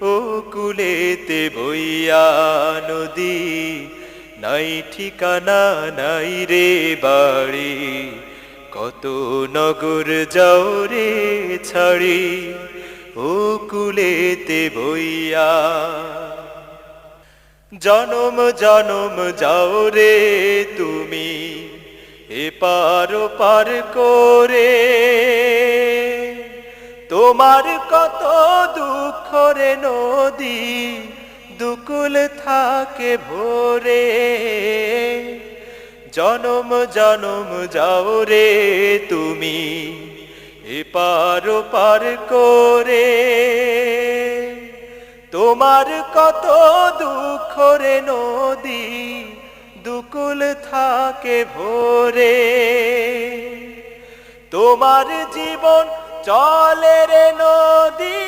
ও কুলেতে বইয়া নদী, নাই ঠিকানা নাই রে বাড়ি, কত নগর যাও রে ছাড়ি, ও কুলেতে বইয়া। জনম জনম যাও রে তুমি এপার ওপার করে, তোমার কত দুঃখ রে নদী দুকুল থাকে ভোরে। জনম জনম যাও রে তুমি এপার ওপার করে, তোমার কত দুঃখ রে নদী দুকুল থাকে ভোরে। তোমার জীবন চলে রে নদী